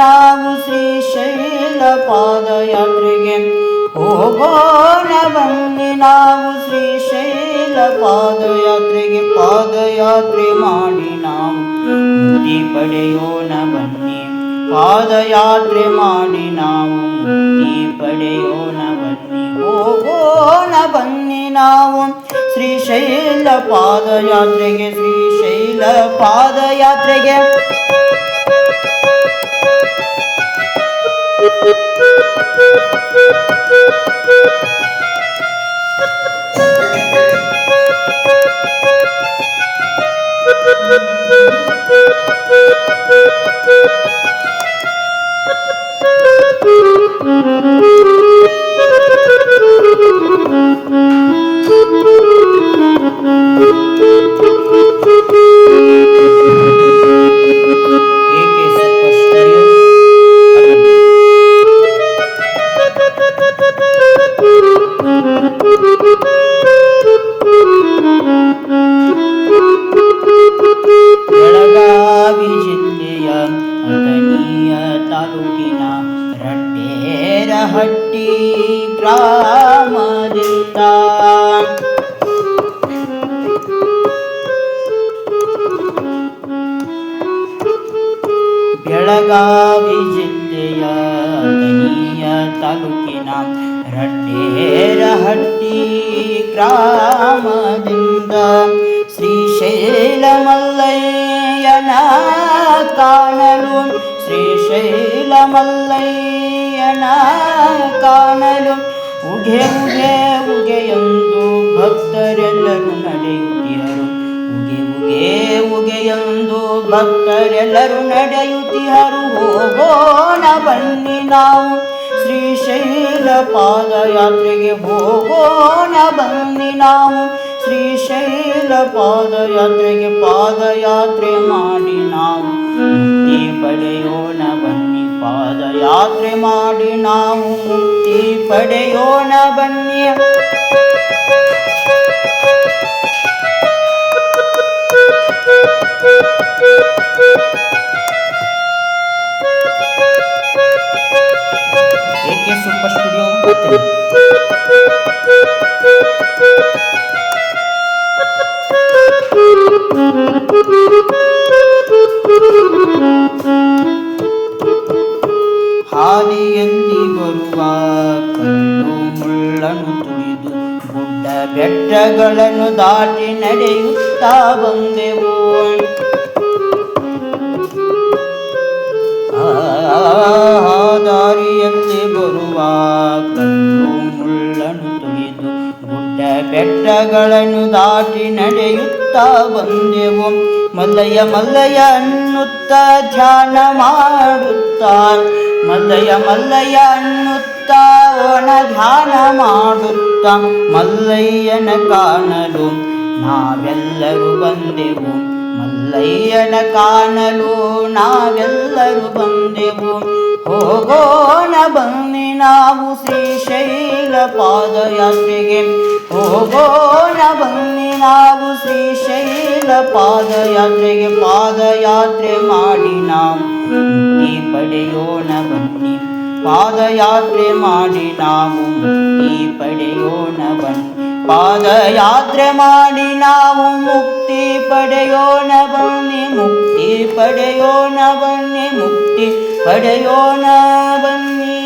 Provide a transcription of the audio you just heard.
ನಾವು ಶ್ರೀಶೈಲ ಪಾದಯಾತ್ರೆಗೆ ಹೋಗೋಣ ಬನ್ನಿ ನಾವು ಶ್ರೀಶೈಲ ಪಾದಯಾತ್ರೆಗೆ ಪಾದಯಾತ್ರೆ ಮಾಡಿ ನಾವು ಮುಕ್ತಿ ಪಡೆಯೋಣ ಬನ್ನಿ ಪಾದಯಾತ್ರೆ ಮಾಡಿ ನಾವು ಮುಕ್ತಿ ಪಡೆಯೋಣ ಬನ್ನಿ ಹೋಗೋಣ ಬನ್ನಿ ನಾವು ಶ್ರೀಶೈಲ ಪಾದಯಾತ್ರೆಗೆ ಶ್ರೀಶೈಲ ಪಾದಯಾತ್ರೆಗೆ ಬೆಳಗಾವಿ ಜಿಲ್ಲೆಯ ಅಥಣಿಯ ತಾಲೂಕಿನ ರಟ್ಟೇರಹಟ್ಟಿ ಗ್ರಾಮದಿಂದ ಬೆಳಗಾವಿ ಜಿಲ್ಲೆಯ ಅಥಣಿಯ ತಾಲೂಕಿನ ರಟ್ಟೇರಹಟ್ಟಿ ಗ್ರಾಮದಿಂದ ಶ್ರೀಶೈಲ ಮಲ್ಲಯ್ಯನ ಕಾಣಲು ಶ್ರೀಶೈಲ ಮಲ್ಲಯ್ಯನ ಕಾಣಲು ಉಗೆ ಉಗೆ ಉಗೆಯೆಂದು ಭಕ್ತರೆಲ್ಲರೂ ನಡೆಯುತ್ತಿಹರು ಉಗೆ ಉಗೆ ಉಗೆಯೆಂದು ಭಕ್ತರೆಲ್ಲರೂ ನಡೆಯುತ್ತಿಹರು ಹೋಗೋಣ ಬನ್ನಿ ನಾವು ಶ್ರೀಶೈಲ ಪಾದಯಾತ್ರೆಗೆ ಹೋಗೋಣ ಬನ್ನಿ ನಾವು ಶ್ರೀಶೈಲ ಪಾದಯಾತ್ರೆಗೆ ಪಾದಯಾತ್ರೆ ಮಾಡಿ ನಾವು ಮುಕ್ತಿ ಪಡೆಯೋಣ ಬನ್ನಿ ಪಾದಯಾತ್ರೆ ಮಾಡಿ ನಾವು ಮುಕ್ತಿ ಪಡೆಯೋಣ ಬನ್ನಿ ಏಕೆ ಸೂಪರ್ ಸ್ಟುಡಿಯೋ ಹಾದಿಯಲ್ಲಿ ಬರುವ ಕಲ್ಲು ಮುಳ್ಳನ್ನು ತುಳಿದು ಗುಡ್ಡ ಬೆಟ್ಟಗಳನ್ನು ದಾಟಿ ನಡೆಯುತ್ತಾ ಬಂದೆವು ದಾರಿಯಲ್ಲಿ ಬರುವ ಕಲ್ಲು ಮುಳ್ಳನ್ನು ತುಳಿದು ಗುಡ್ಡ ಬೆಟ್ಟಗಳನ್ನು ದಾಟಿ ನಡೆಯುತ್ತಾ ಬಂದೆವು ಮಲ್ಲಯ್ಯ ಮಲ್ಲಯ್ಯ ಅನ್ನುತ್ತಾ ಧ್ಯಾನ ಮಾಡುತ್ತಾ ಮಲ್ಲಯ್ಯ ಮಲ್ಲಯ್ಯ ಅನ್ನುತ್ತಾ ಒಣ ಧ್ಯಾನ ಮಾಡುತ್ತಾ ಮಲ್ಲಯ್ಯನ ಕಾಣಲು ನಾವೆಲ್ಲರೂ ಬಂದೆವು ಮಲ್ಲಯ್ಯನ ಕಾಣಲು ನಾವೆಲ್ಲರೂ ಬಂದೆವು ಹೋಗೋಣ ಬನ್ನಿ ನಾವು ಶ್ರೀಶೈಲ ಪಾದಯಾತ್ರೆಗೆ ಹೋಗೋಣ ಬನ್ನಿ ನಾವು ಶ್ರೀಶೈಲ ಪಾದಯಾತ್ರೆಗೆ ಪಾದಯಾತ್ರೆ ಮಾಡಿ ನಾವು ಮುಕ್ತಿ ಪಡೆಯೋಣ ಬನ್ನಿ ಪಾದಯಾತ್ರೆ ಮಾಡಿ ನಾವು ಮುಕ್ತಿ ಪಡೆಯೋಣ ಬನ್ನಿ ಪಾದಯಾತ್ರೆ ಮಾಡಿ ನಾವು ಮುಕ್ತಿ ಪಡೆಯೋಣ ಬನ್ನಿ ಮುಕ್ತಿ ಪಡೆಯೋಣ ಬನ್ನಿ ಮುಕ್ತಿ ಪಡೆಯೋಣ ಬನ್ನಿ